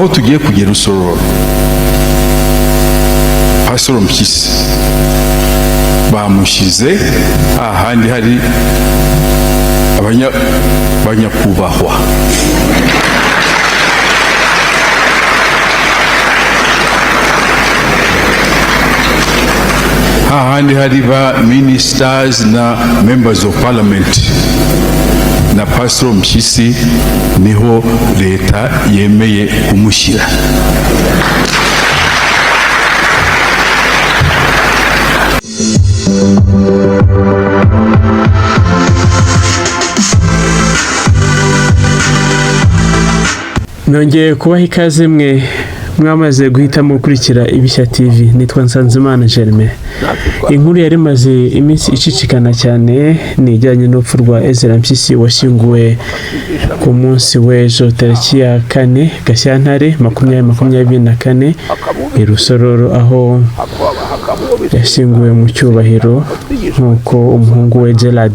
aho tugiye kugera usororo Ezra Mpyisi bamushize ahandi hari abanyakubahwa ahandi hari ba ministers na members of parliament na Ezra Mpyisi niho leta yemeye kumushyira. Nongeye kubaha ikaze mwe mwamaze guhitamo gukurikira Ibishya TV. Nitwa Nsanzimana Germain. Inkuru yari maze iminsi icicikana cyane ni ijyanye n'urupfu rwa Ezra Mpyisi washyinguwe ku munsi w'ejo tariki ya 4 Gashyantare 2024 i Rusororo, aho yashyinguwe mu cyubahiro nk'uko umuhungu we Ezra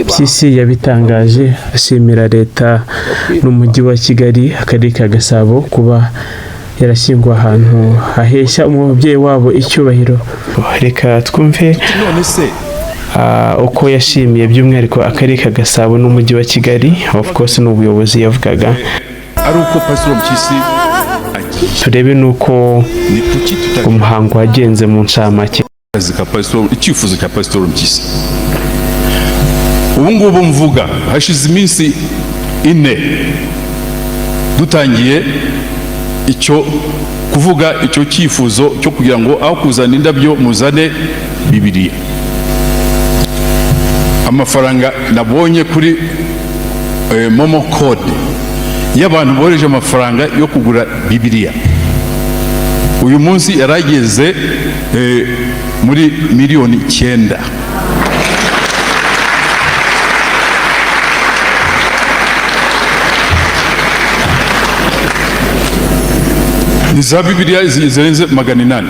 Mpyisi yabitangaje, ashimira Leta n'umujyi wa Kigali, akarere ka Gasabo kuba yarashyinguwe ahantu hahesha umubyeyi wabo icyubahiro. Reka twumve uko yashimiye by'umwihariko akarere ka Gasabo n'umujyi wa Kigali, of course n'ubuyobozi yavugaga, ari uko Ezra Mpyisi turebe nuko umuhango wagenze mu ncamake. Icyifuzo cya Ezra Mpyisi ubu ngubu mvuga hashize iminsi 4 dutangiye icyo kuvuga icyo cyifuzo cyo kugira ngo aho kuzana indabyo muzane Bibiliya. Amafaranga nabonye kuri momo code y'abantu bohereje amafaranga yo kugura Bibiliya uyu munsi yarageze muri miliyoni 9. Iza Bibiliya zirenze 800.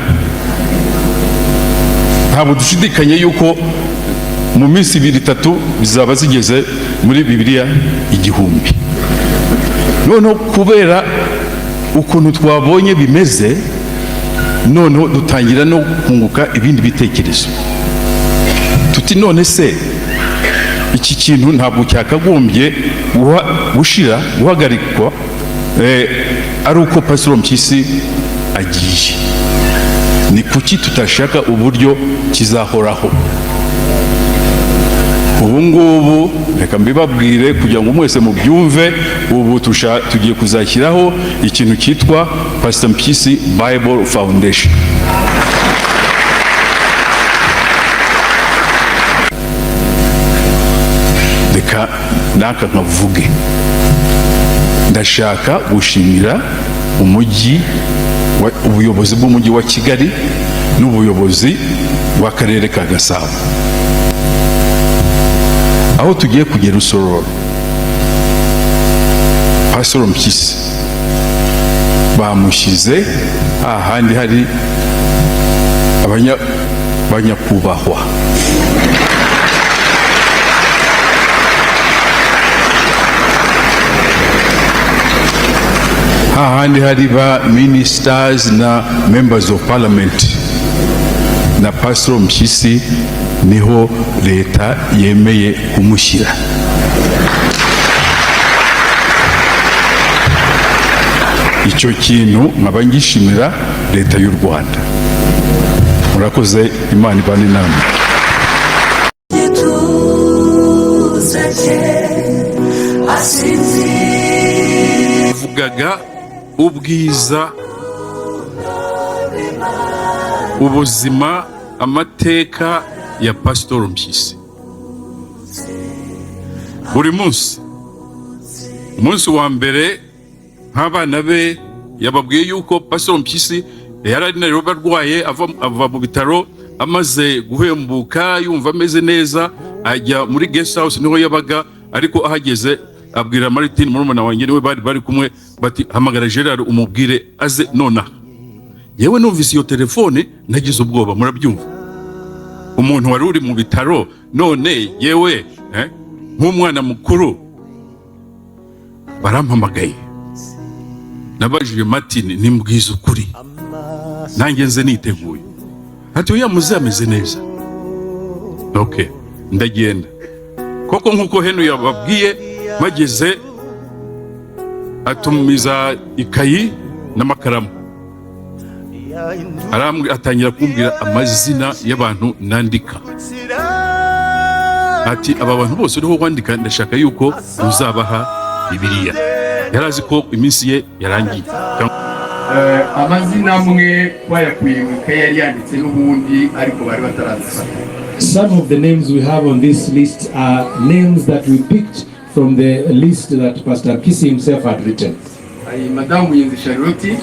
Ntabwo dushidikanye yuko mu minsi 2-3 bizaba zigeze muri Bibiliya 1000. Noneho kubera ukuntu twabonye bimeze, noneho dutangira no kunguka ibindi bitekerezo. Tuti none se iki kintu ntabwo cyakagombye guhagarikwa ari uko Ezra Mpyisi agiye. Ni kuki tutashaka uburyo kizahoraho? Ubu ngubu reka mbibabwire kugira ngo mwese mubyumve. Ubu tugiye kuzashyiraho ikintu cyitwa Ezra Mpyisi Bible Foundation. Reka naka nkavuge, ndashaka gushimira ubuyobozi bw'umujyi wa Kigali n'ubuyobozi bw'akarere ka Gasabo, aho tugiye kugera usororo Ezra Mpyisi bamushize ahandi hari abanyakubahwa ahandi hari ba ministers na members of parliament na Ezra Mpyisi niho leta yemeye kumushyira. Icyo kintu nkaba ngishimira leta y'u Rwanda. Murakoze, Imana ibane namwe. Vugaga ubwiza, ubuzima, amateka ya Ezra Mpyisi. Buri umunsi wa mbere nk'abana be yababwiye yuko Ezra Mpyisi yarari na roba rwaye ava mu bitaro amaze guhembuka yumva ameze neza, ajya muri guest house niho yabaga, ariko ahageze abwira Martin murumuna wanjye niwe bari kumwe, bati hamagara Gerard umubwire aze nona. Yewe numvise iyo telefone nagize ubwoba, murabyumva. Umuntu wari uri mu bitaro none yewe nk'umwana mukuru barampamagaye. nabajije Martin nimbwiza ukuri nanjye nze niteguye ati oya muze ameze neza. Okay, ndagenda koko nkuko Henry yababwiye, mageze atumiza ikayi n'amakaramu, atangira kumbwira amazina y'abantu nandika. Ati aba bantu bose uriho wandika ndashaka yuko uzabaha Bibiliya. Yarazi ko iminsi ye yarangiye. Amazina amwe bayakuye mu ikayi yari yanditse n'ubundi ariko bari batarazifata. Some of the names we have on this list are names that we picked from the list that Pastor Mpyisi himself had written. Madame Yenzi Charlotte.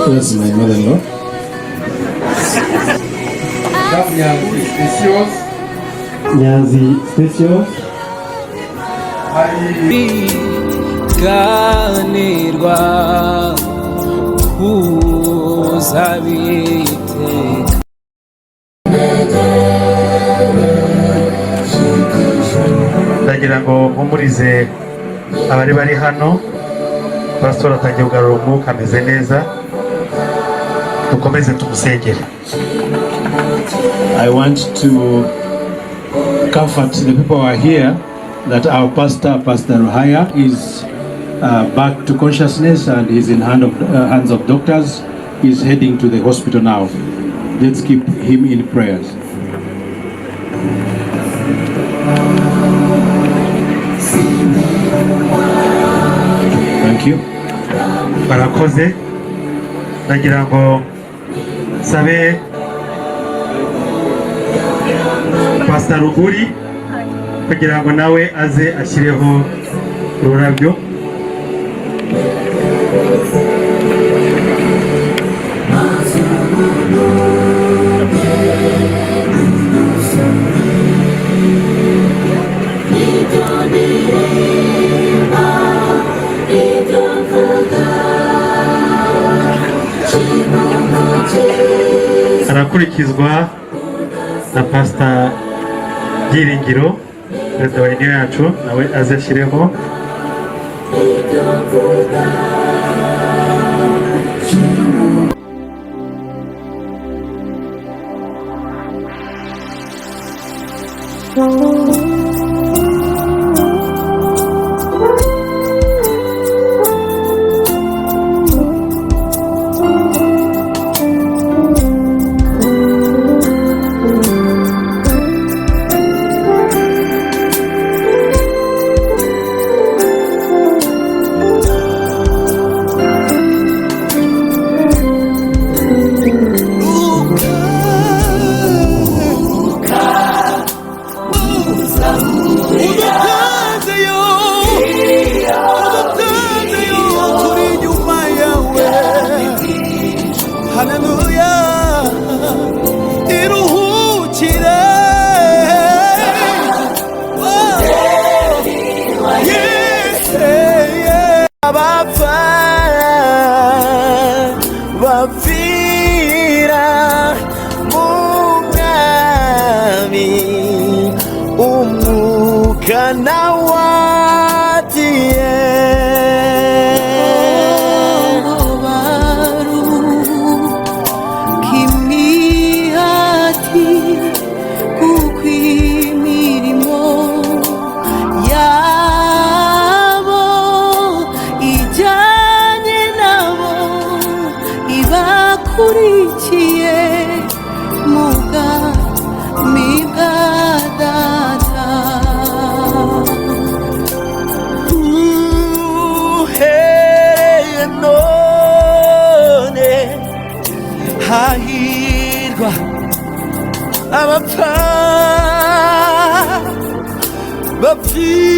That's my mother-in-law. Nyanzi Specious. Ganirwa kuzabiteka. Ndagira ngo mpumurize abari bari hano, pastor atangiye kugarura umwuka ameze neza, dukomeze tumusengere. I want to comfort the people who are here that our pastor, Pastor Ruhaya, is back to consciousness and is in hands of doctors. He's heading to the hospital now. Let's keep him in prayers. Thank you. Barakoze. Ndagira ngo sabe Pastor Ruguri kugira ngo nawe aze ashyireho ururabyo. Arakurikizwa na Pastor Byiringiro, perezida wa union yacu, nawe aze ashyireho.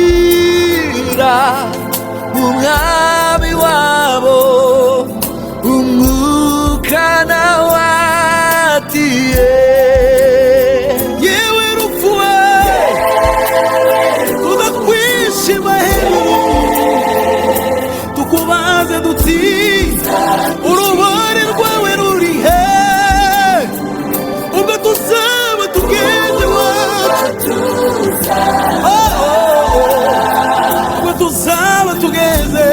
Bapfira umwami wabo umwuka nawatiye. Yewe rupfuwe tudakwishima hejuru tukubaze duti urubori rwawe ruri he, ubwo tuzaba tugeze iwacu. Tuzaba tugeze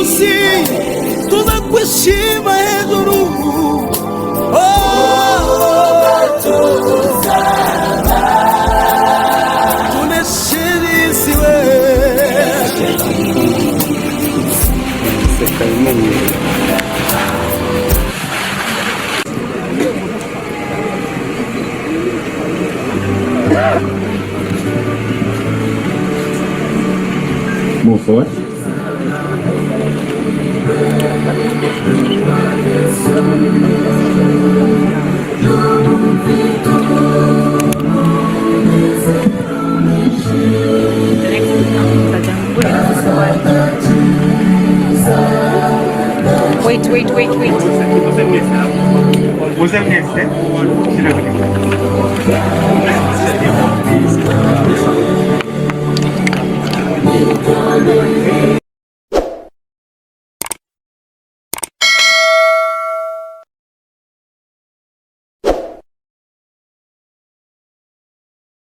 munsi tuzakwishima hejuru. Tuneshirisiwe Move forward. Wait. Vous